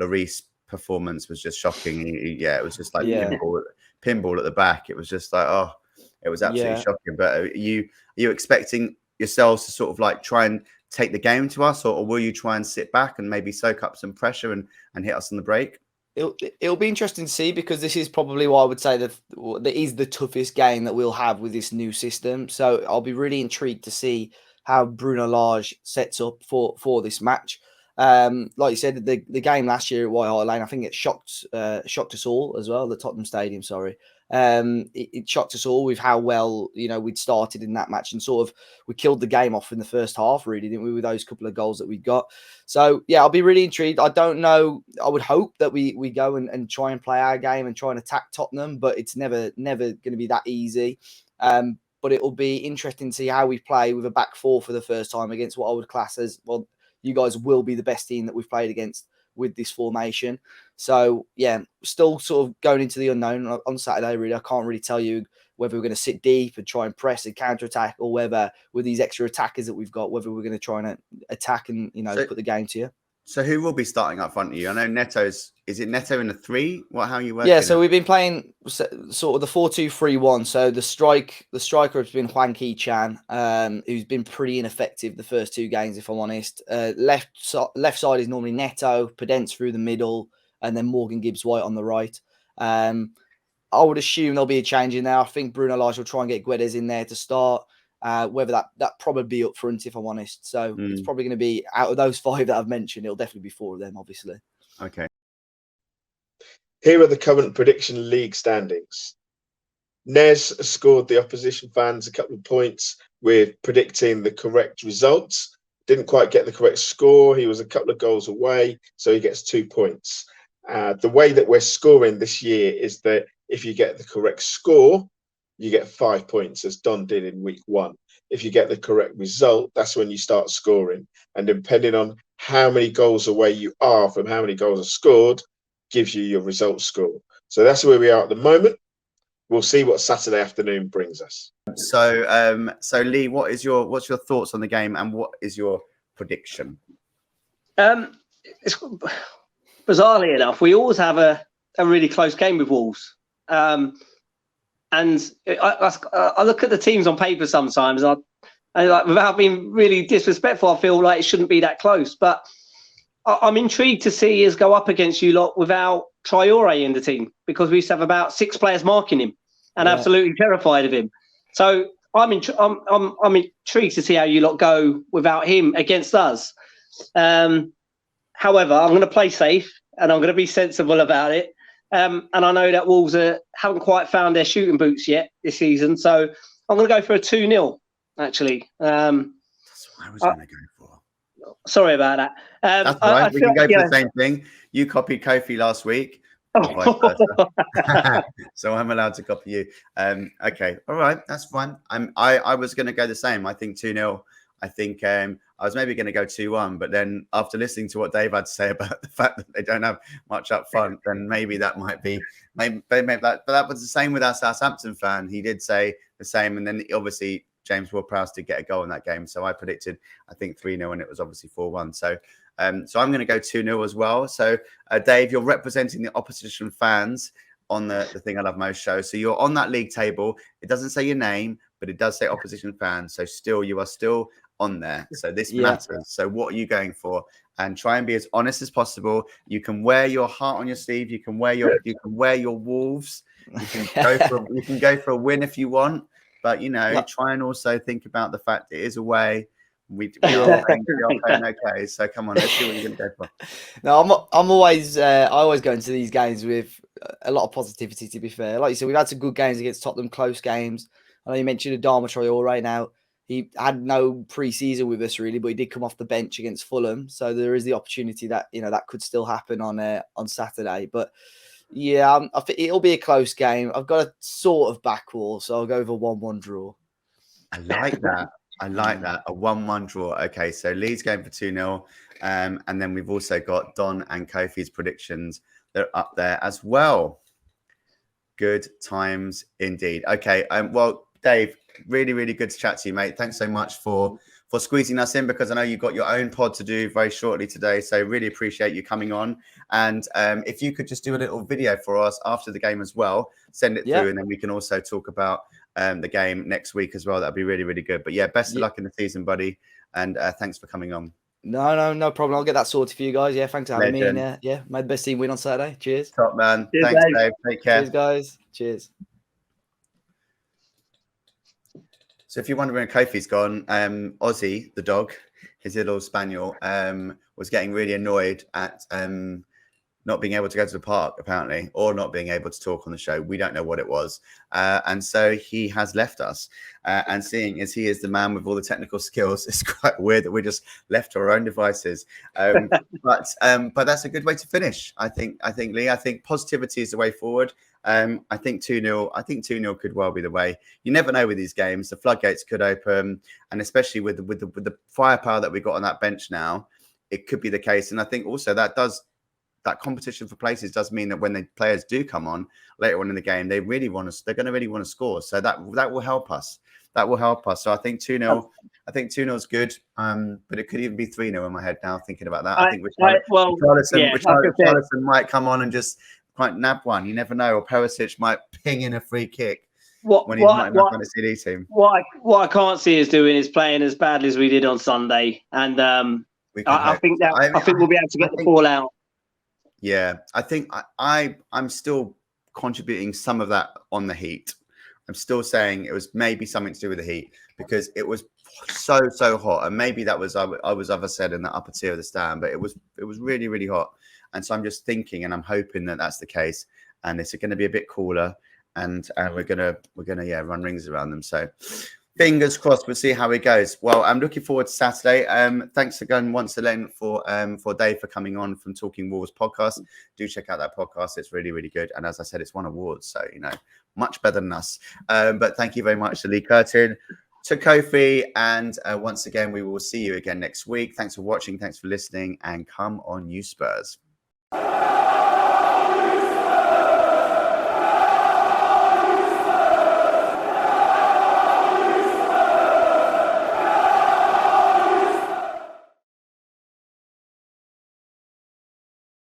Lloris performance was just shocking. It was just pinball at the back. It was just it was absolutely shocking. But are you expecting yourselves to sort of try and take the game to us, or will you try and sit back and maybe soak up some pressure and hit us on the break? It'll be interesting to see, because this is probably what I would say that is the toughest game that we'll have with this new system. So I'll be really intrigued to see how Bruno Lage sets up for this match. Like you said, the game last year at White Hart Lane, I think it shocked us all as well. The Tottenham Stadium, sorry. It shocked us all with how well we'd started in that match, and sort of we killed the game off in the first half, really, didn't we, with those couple of goals that we got. So yeah, I'll be really intrigued. I don't know. I would hope that we go and try and play our game and try and attack Tottenham, but it's never going to be that easy. But it will be interesting to see how we play with a back four for the first time against what I would class as, well, you guys will be the best team that we've played against with this formation. So yeah, still sort of going into the unknown on Saturday. Really, I can't really tell you whether we're going to sit deep and try and press and counter attack, or whether with these extra attackers that we've got, whether we're going to try and attack and put the game to you. So who will be starting up front of you? I know Neto's. Is it Neto in the 3? How you working? Yeah, so we've been playing sort of the 4-2-3-1. So the striker has been Hwang Hee-chan, who's been pretty ineffective the first 2 games, if I'm honest. Left side is normally Neto, Podence through the middle, and then Morgan Gibbs-White on the right. I would assume there'll be a change in there. I think Bruno Lage will try and get Guedes in there to start. Whether that probably be up front, if I'm honest. So it's probably going to be, out of those 5 that I've mentioned, it'll definitely be 4 of them, obviously. Okay. Here are the current prediction league standings. Nez scored the opposition fans a couple of points with predicting the correct results. Didn't quite get the correct score. He was a couple of goals away, so he gets 2 points. The way that we're scoring this year is that if you get the correct score, you get 5 points, as Don did in week 1. If you get the correct result, that's when you start scoring. And depending on how many goals away you are from how many goals are scored, gives you your result score. So that's where we are at the moment. We'll see what Saturday afternoon brings us. So Lee, what's your thoughts on the game, and what is your prediction? It's, bizarrely enough, we always have a really close game with Wolves. And I look at the teams on paper sometimes, and like, without being really disrespectful, I feel like it shouldn't be that close. But I'm intrigued to see us go up against you lot without Traore in the team, because we used to have about 6 players marking him and absolutely terrified of him. So I'm intrigued to see how you lot go without him against us. However, I'm going to play safe and I'm going to be sensible about it. And I know that Wolves haven't quite found their shooting boots yet this season. So I'm going to go for a 2-0, actually. That's what I was going to go for. Sorry about that. That's fine. We can go for the same thing. You copied Kofi last week. So I'm allowed to copy you. Okay. All right. That's fine. I was going to go the same. I think 2-0. I think I was maybe going to go 2-1, but then after listening to what Dave had to say about the fact that they don't have much up front, then maybe that might be maybe that. But that was the same with our Southampton fan. He did say the same, and then obviously James Ward-Prowse did get a goal in that game. So I predicted, I think 3-0, and it was obviously 4-1. So I'm going to go 2-0 as well. So Dave, you're representing the opposition fans on the Thing I Love Most show. So you're on that league table. It doesn't say your name, but it does say opposition fans. So you are still on there. So this matters. So what are you going for? And try and be as honest as possible. You can wear your heart on your sleeve. You can wear your Wolves. You can go for a win if you want. But try and also think about the fact it is away. We are playing okay. So come on, let's see what you're going to go for. No, I always go into these games with a lot of positivity. To be fair, like you said, we've had some good games against Tottenham, close games. I know you mentioned Adama Traore right now. He had no pre-season with us really, but he did come off the bench against Fulham. So there is the opportunity that that could still happen on Saturday. But yeah, I think it'll be a close game. I've got a sort of back wall, so I'll go for 1-1 draw. I like that. A 1-1 draw. Okay, so Lee's going for 2-0. And then we've also got Don and Kofi's predictions. They're up there as well. Good times indeed. Okay, well, Dave, really, really good to chat to you, mate. Thanks so much for squeezing us in, because I know you've got your own pod to do very shortly today. So really appreciate you coming on. And if you could just do a little video for us after the game as well, send it through, and then we can also talk about the game next week as well. That'd be really, really good. But yeah, best of luck in the season, buddy. And thanks for coming on. No problem. I'll get that sorted for you guys. Yeah, thanks for having me. And may the best team win on Saturday. Cheers. Top man. Cheers, thanks, Dave. Take care. Cheers, guys. Cheers. So if you're wondering where Kofi's gone, Ozzy, the dog, his little spaniel, was getting really annoyed at not being able to go to the park, apparently, or not being able to talk on the show. We don't know what it was. And so he has left us. And seeing as he is the man with all the technical skills, it's quite weird that we're just left to our own devices. But that's a good way to finish. I think, Lee, I think positivity is the way forward. I think 2-0. I think 2-0 could well be the way. You never know with these games. The floodgates could open, and especially with the firepower that we got on that bench now, it could be the case. And I think also that competition for places does mean that when the players do come on later on in the game, they're going to really want to score. So that will help us. That will help us. So I think 2-0. I think 2-0 is good. But it could even be 3-0 in my head now, thinking about that. I think Richarlison might come on and just quite nab one. You never know. Or Perisic might ping in a free kick when he's not enough on the CD team. What I can't see us doing is playing as badly as we did on Sunday. And I think we'll be able to get the ball out. Yeah, I think I'm still contributing some of that on the heat. I'm still saying it was maybe something to do with the heat, because it was so hot, and maybe that was I was other said in the upper tier of the stand, but it was really, really hot. And so I'm just thinking, and I'm hoping that that's the case, and it's going to be a bit cooler, and we're gonna run rings around them. So fingers crossed. We'll see how it goes. Well, I'm looking forward to Saturday. Thanks again once again for Dave for coming on from Talking Wolves podcast. Do check out that podcast. It's really, really good. And as I said, it's won awards, so much better than us. But thank you very much to Lee Curtin, to Kofi, and once again, we will see you again next week. Thanks for watching. Thanks for listening, and come on, you Spurs.